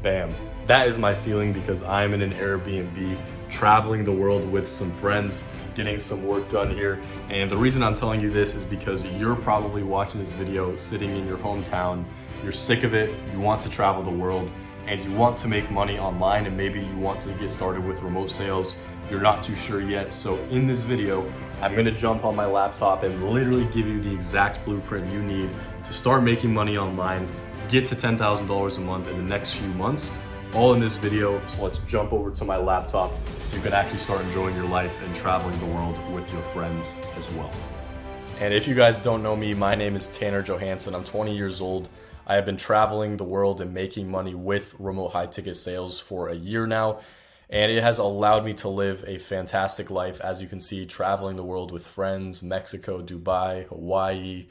Bam. That is my ceiling because I'm in an Airbnb, traveling the world with some friends, getting some work done here. And the reason I'm telling you this is because you're probably watching this video sitting in your hometown. You're sick of it, you want to travel the world, and you want to make money online, and maybe you want to get started with remote sales. You're not too sure yet. So in this video, I'm gonna jump on my laptop and literally give you the exact blueprint you need to start making money online, get to $10,000 a month in the next few months, all in this video. So let's jump over to my laptop so you can actually start enjoying your life and traveling the world with your friends as well. And if you guys don't know me, my name is Tanner Johanson. I'm 20 years old. I have been traveling the world and making money with remote high ticket sales for a year now. And it has allowed me to live a fantastic life. As you can see, traveling the world with friends, Mexico, Dubai, Hawaii,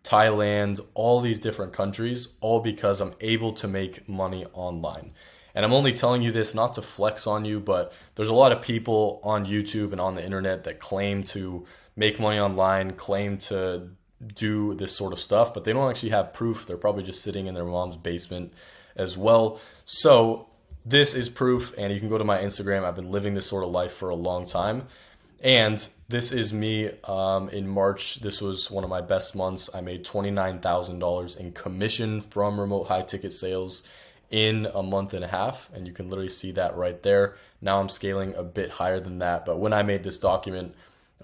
Thailand, all these different countries, all because I'm able to make money online. And I'm only telling you this not to flex on you, but there's a lot of people on YouTube and on the internet that claim to make money online, claim to do this sort of stuff, but they don't actually have proof. They're probably just sitting in their mom's basement as well. So this is proof, and you can go to my Instagram. I've been living this sort of life for a long time. And this is me in March. This was one of my best months. I made $29,000 in commission from remote high ticket sales in a month and a half. And you can literally see that right there. Now I'm scaling a bit higher than that. But when I made this document,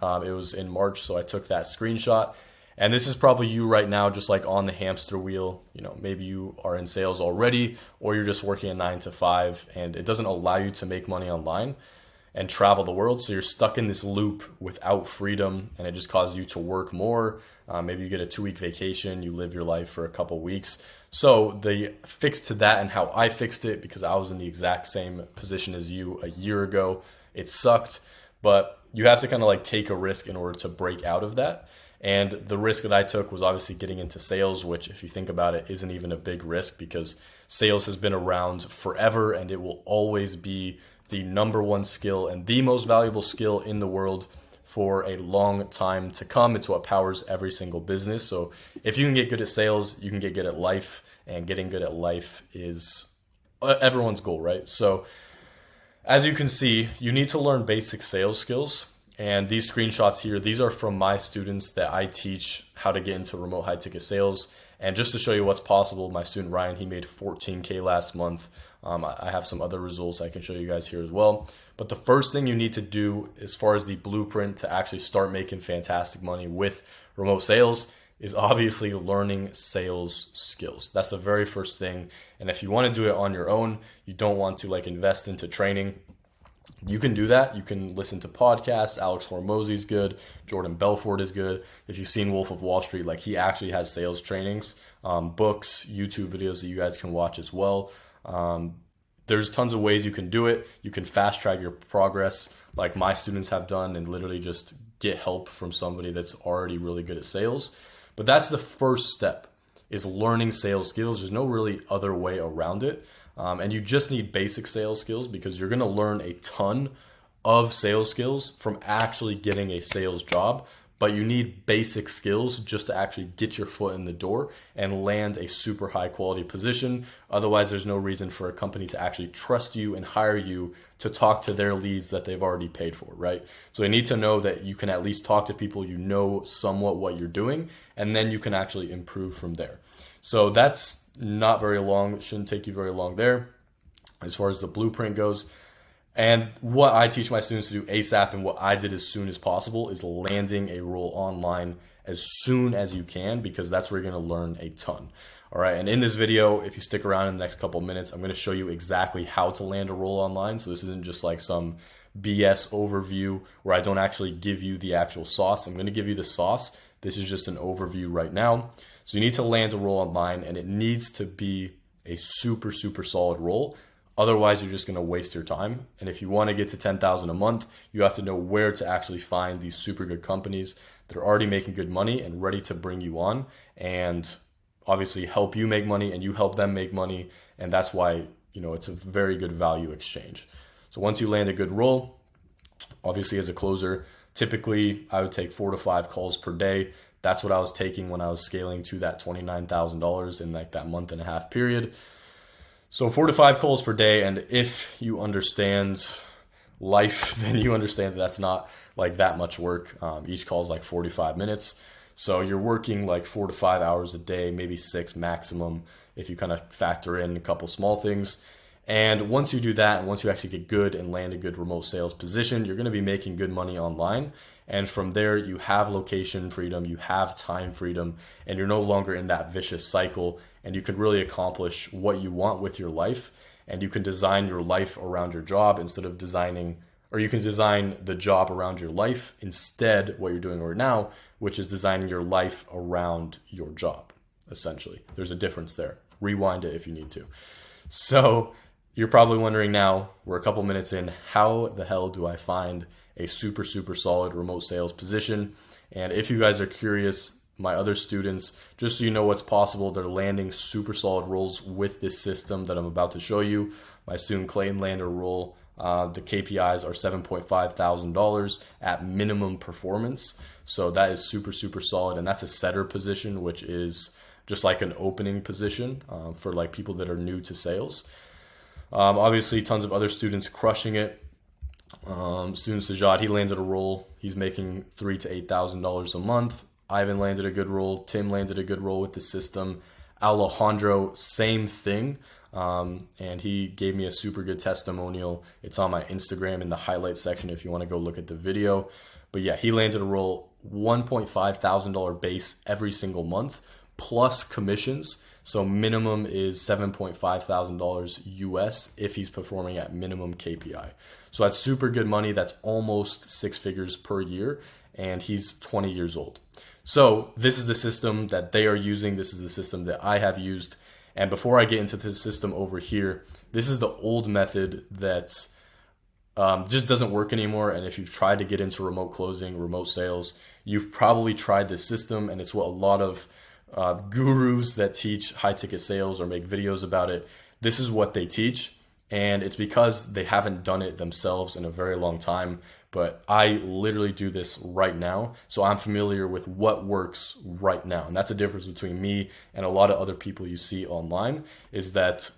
it was in March. So I took that screenshot. And this is probably you right now, just like on the hamster wheel. You know, maybe you are in sales already, or you're just working a 9 to 5 and it doesn't allow you to make money online and travel the world. So you're stuck in this loop without freedom, and it just causes you to work more. Maybe you get a 2-week vacation, you live your life for a couple weeks. So the fix to that, and how I fixed it, because I was in the exact same position as you a year ago, it sucked, but you have to kind of like take a risk in order to break out of that. And the risk that I took was obviously getting into sales, which, if you think about it, isn't even a big risk, because sales has been around forever and it will always be the number one skill and the most valuable skill in the world for a long time to come. It's what powers every single business. So if you can get good at sales, you can get good at life, and getting good at life is everyone's goal, right? So as you can see, you need to learn basic sales skills. And these screenshots here, these are from my students that I teach how to get into remote high ticket sales. And just to show you what's possible, my student Ryan, he made 14K last month. I have some other results I can show you guys here as well. But the first thing you need to do as far as the blueprint to actually start making fantastic money with remote sales is obviously learning sales skills. That's the very first thing. And if you want to do it on your own, you don't want to like invest into training, you can do that. You can listen to podcasts. Alex Hormozy is good. Jordan Belfort is good. If you've seen Wolf of Wall Street, like, he actually has sales trainings, books, YouTube videos that you guys can watch as well. There's tons of ways you can do it. You can fast track your progress like my students have done, and literally just get help from somebody that's already really good at sales. But that's the first step, is learning sales skills. There's no really other way around it. And you just need basic sales skills, because you're going to learn a ton of sales skills from actually getting a sales job. But you need basic skills just to actually get your foot in the door and land a super high quality position. Otherwise, there's no reason for a company to actually trust you and hire you to talk to their leads that they've already paid for, right? So you need to know that you can at least talk to people, you know somewhat what you're doing, and then you can actually improve from there. So that's not very long. It shouldn't take you very long there as far as the blueprint goes. And what I teach my students to do ASAP, and what I did as soon as possible, is landing a role online as soon as you can, because that's where you're going to learn a ton. All right. And in this video, if you stick around in the next couple of minutes, I'm going to show you exactly how to land a role online. So this isn't just like some BS overview where I don't actually give you the actual sauce. I'm going to give you the sauce. This is just an overview right now. So you need to land a role online, and it needs to be a super, super solid role. Otherwise, you're just going to waste your time. And if you want to get to 10,000 a month, you have to know where to actually find these super good companies that are already making good money and ready to bring you on, and obviously help you make money and you help them make money. And that's why, you know, it's a very good value exchange. So once you land a good role, obviously as a closer, typically I would take 4 to 5 calls per day. That's what I was taking when I was scaling to that $29,000 in like that month and a half period. So 4 to 5 calls per day, and if you understand life, then you understand that that's not like that much work. Each call is like 45 minutes. So you're working like 4 to 5 hours a day, maybe 6 maximum if you kind of factor in a couple small things. And once you do that, and once you actually get good and land a good remote sales position, you're going to be making good money online. And from there, you have location freedom, you have time freedom, and you're no longer in that vicious cycle. And you can really accomplish what you want with your life. And you can design your life around your job instead of designing, or you can design the job around your life instead what you're doing right now, which is designing your life around your job, essentially. There's a difference there. Rewind it if you need to. So you're probably wondering now, we're a couple minutes in, how the hell do I find a super, super solid remote sales position? And if you guys are curious, my other students, just so you know what's possible, they're landing super solid roles with this system that I'm about to show you. My student Clayton landed a role. The KPIs are $7,500 at minimum performance. So that is super, super solid. And that's a setter position, which is just like an opening position for like people that are new to sales. Obviously, tons of other students crushing it. Student Sajad, he landed a role. He's making $3,000 to $8,000 a month. Ivan landed a good role. Tim landed a good role with the system. Alejandro, same thing. And he gave me a super good testimonial. It's on my Instagram in the highlights section if you want to go look at the video. But yeah, he landed a role, $1,500 base every single month, plus commissions. So minimum is $7,500 US if he's performing at minimum KPI. So that's super good money. That's almost 6 figures per year. And he's 20 years old. So this is the system that they are using. This is the system that I have used. And before I get into this system over here, this is the old method that just doesn't work anymore. And if you've tried to get into remote closing, remote sales, you've probably tried this system. And it's what a lot of gurus that teach high ticket sales or make videos about it, this is what they teach. And it's because they haven't done it themselves in a very long time. But I literally do this right now. So I'm familiar with what works right now. And that's the difference between me and a lot of other people you see online, is that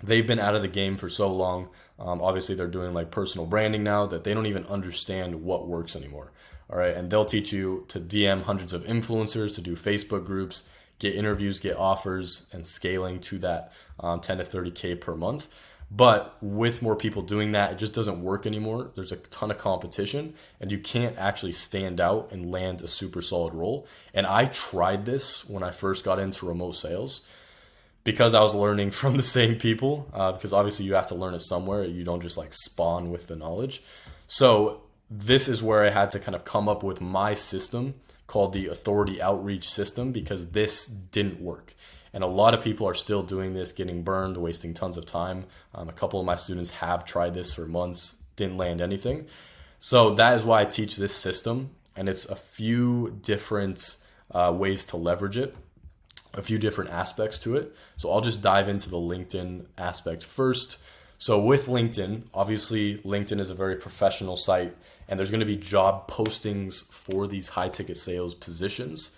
they've been out of the game for so long. Obviously, they're doing like personal branding now that they don't even understand what works anymore. All right. And they'll teach you to DM hundreds of influencers, to do Facebook groups, get interviews, get offers, and scaling to that 10 to 30K per month. But with more people doing that, it just doesn't work anymore. There's a ton of competition and you can't actually stand out and land a super solid role. And I tried this when I first got into remote sales because I was learning from the same people, because obviously you have to learn it somewhere. You don't just like spawn with the knowledge. So this is where I had to kind of come up with my system called the authority outreach system, because this didn't work. And a lot of people are still doing this, getting burned, wasting tons of time. A couple of my students have tried this for months, didn't land anything. So that is why I teach this system. And it's a few different ways to leverage it, a few different aspects to it. So I'll just dive into the LinkedIn aspect first. So with LinkedIn, obviously LinkedIn is a very professional site, and there's going to be job postings for these high ticket sales positions.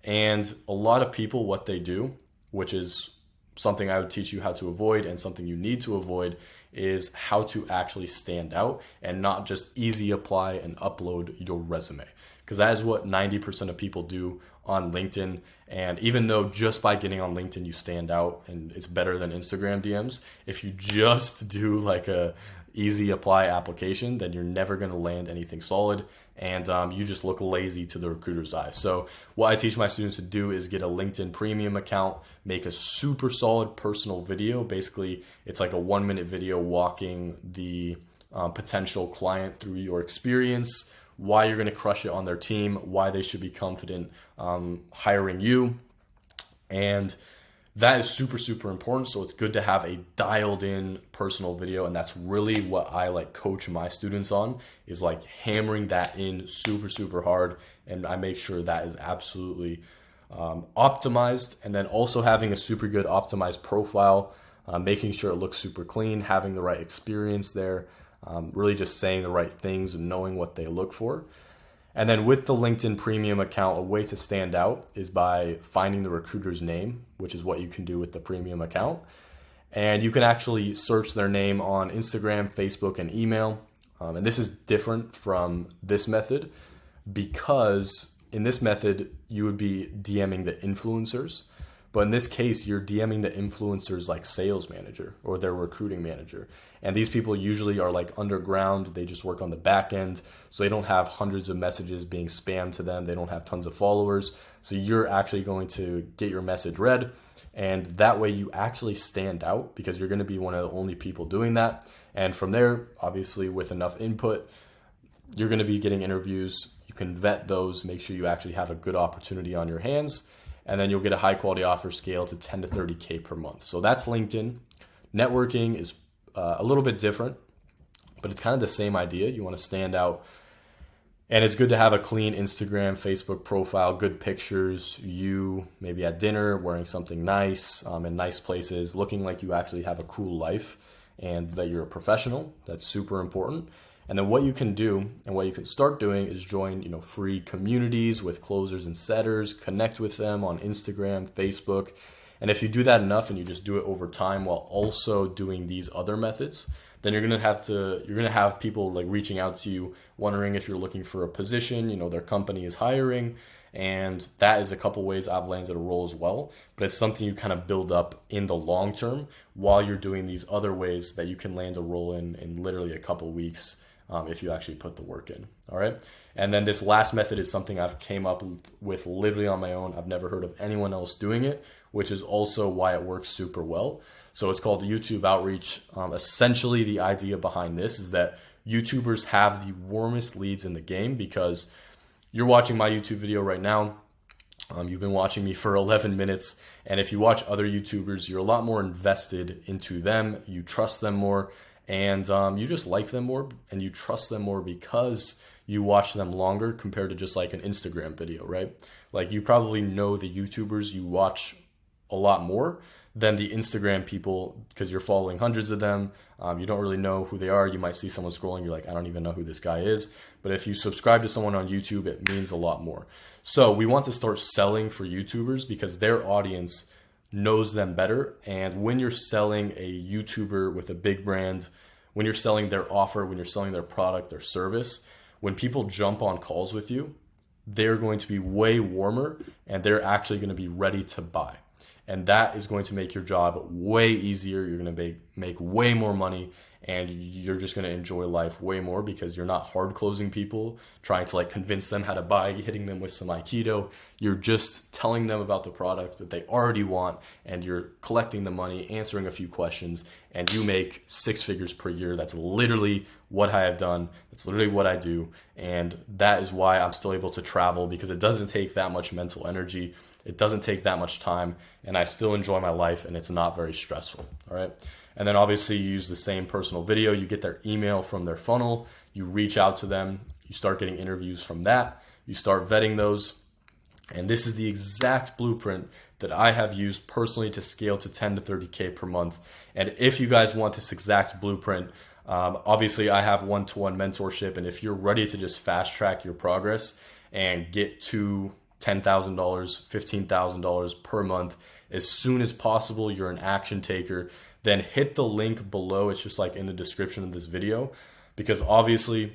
And a lot of people, what they do, which is something I would teach you how to avoid and something you need to avoid, is how to actually stand out and not just easy apply and upload your resume. Because that is what 90% of people do on LinkedIn. And even though just by getting on LinkedIn you stand out and it's better than Instagram DMs, if you just do like a easy apply application, then you're never going to land anything solid, and you just look lazy to the recruiter's eyes. So what I teach my students to do is get a LinkedIn premium account, make a super solid personal video. Basically, it's like a 1-minute video walking the potential client through your experience, why you're going to crush it on their team, why they should be confident hiring you. And that is super, super important. So it's good to have a dialed in personal video. And that's really what I like coach my students on, is like hammering that in super, super hard. And I make sure that is absolutely optimized. And then also having a super good optimized profile, making sure it looks super clean, having the right experience there, really just saying the right things and knowing what they look for. And then with the LinkedIn premium account, a way to stand out is by finding the recruiter's name, which is what you can do with the premium account. And you can actually search their name on Instagram, Facebook, and email. And this is different from this method because in this method, you would be DMing the influencers. But in this case, you're DMing the influencers like sales manager or their recruiting manager. And these people usually are like underground. They just work on the back end. So they don't have hundreds of messages being spammed to them. They don't have tons of followers. So you're actually going to get your message read. And that way you actually stand out because you're going to be one of the only people doing that. And from there, obviously with enough input, you're going to be getting interviews. You can vet those, make sure you actually have a good opportunity on your hands. And then you'll get a high quality offer scale to 10 to 30K per month. So that's LinkedIn. Networking is a little bit different, but it's kind of the same idea. You want to stand out. And it's good to have a clean Instagram, Facebook profile, good pictures, you maybe at dinner, wearing something nice, in nice places, looking like you actually have a cool life and that you're a professional. That's super important. And then what you can do and what you can start doing is join, free communities with closers and setters, connect with them on Instagram, Facebook. And if you do that enough and you just do it over time while also doing these other methods, then you're going to have people like reaching out to you, wondering if you're looking for a position, their company is hiring. And that is a couple ways I've landed a role as well. But it's something you kind of build up in the long term while you're doing these other ways that you can land a role in literally a couple weeks. If you actually put the work in. All right. And then this last method is something I've came up with literally on my own. I've never heard of anyone else doing it, which is also why it works super well. So it's called YouTube outreach. Essentially, the idea behind this is that YouTubers have the warmest leads in the game because you're watching my YouTube video right now. You've been watching me for 11 minutes. And if you watch other YouTubers, you're a lot more invested into them. You trust them more. And you just like them more and you trust them more because you watch them longer compared to just like an Instagram video, right? Like you probably know the YouTubers you watch a lot more than the Instagram people because you're following hundreds of them. You don't really know who they are. You might see someone scrolling. You're like, I don't even know who this guy is. But if you subscribe to someone on YouTube, it means a lot more. So we want to start selling for YouTubers because their audience knows them better. And when you're selling a YouTuber with a big brand, when you're selling their offer, when you're selling their product, their service, when people jump on calls with you, they're going to be way warmer and they're actually going to be ready to buy. And that is going to make your job way easier. You're going to make way more money and you're just going to enjoy life way more because you're not hard closing people, trying to like convince them how to buy, hitting them with some Aikido. You're just telling them about the product that they already want and you're collecting the money, answering a few questions, and you make 6 figures per year. That's literally what I have done. That's literally what I do. And that is why I'm still able to travel because it doesn't take that much mental energy. It doesn't take that much time and I still enjoy my life and it's not very stressful. All right. And then obviously you use the same personal video, you get their email from their funnel, you reach out to them, you start getting interviews from that, you start vetting those. And this is the exact blueprint that I have used personally to scale to 10 to 30K per month. And if you guys want this exact blueprint, obviously I have one-to-one mentorship. And if you're ready to just fast track your progress and get to $10,000, $15,000 per month as soon as possible, you're an action taker, then hit the link below. It's just like in the description of this video, because obviously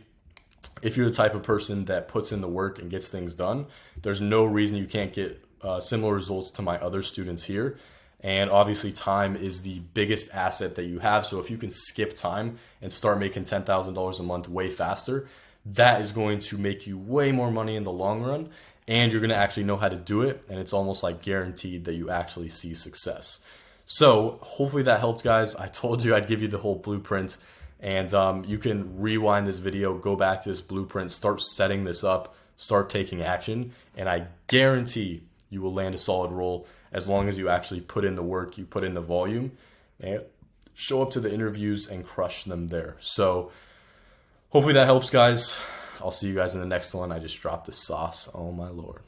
if you're the type of person that puts in the work and gets things done, there's no reason you can't get similar results to my other students here. And obviously time is the biggest asset that you have. So if you can skip time and start making $10,000 a month way faster, that is going to make you way more money in the long run. And you're going to actually know how to do it. And it's almost like guaranteed that you actually see success. So hopefully that helped, guys. I told you I'd give you the whole blueprint. And you can rewind this video, go back to this blueprint, start setting this up, start taking action. And I guarantee you will land a solid role as long as you actually put in the work, you put in the volume, and show up to the interviews and crush them there. So hopefully that helps, guys. I'll see you guys in the next one. I just dropped the sauce. Oh my Lord.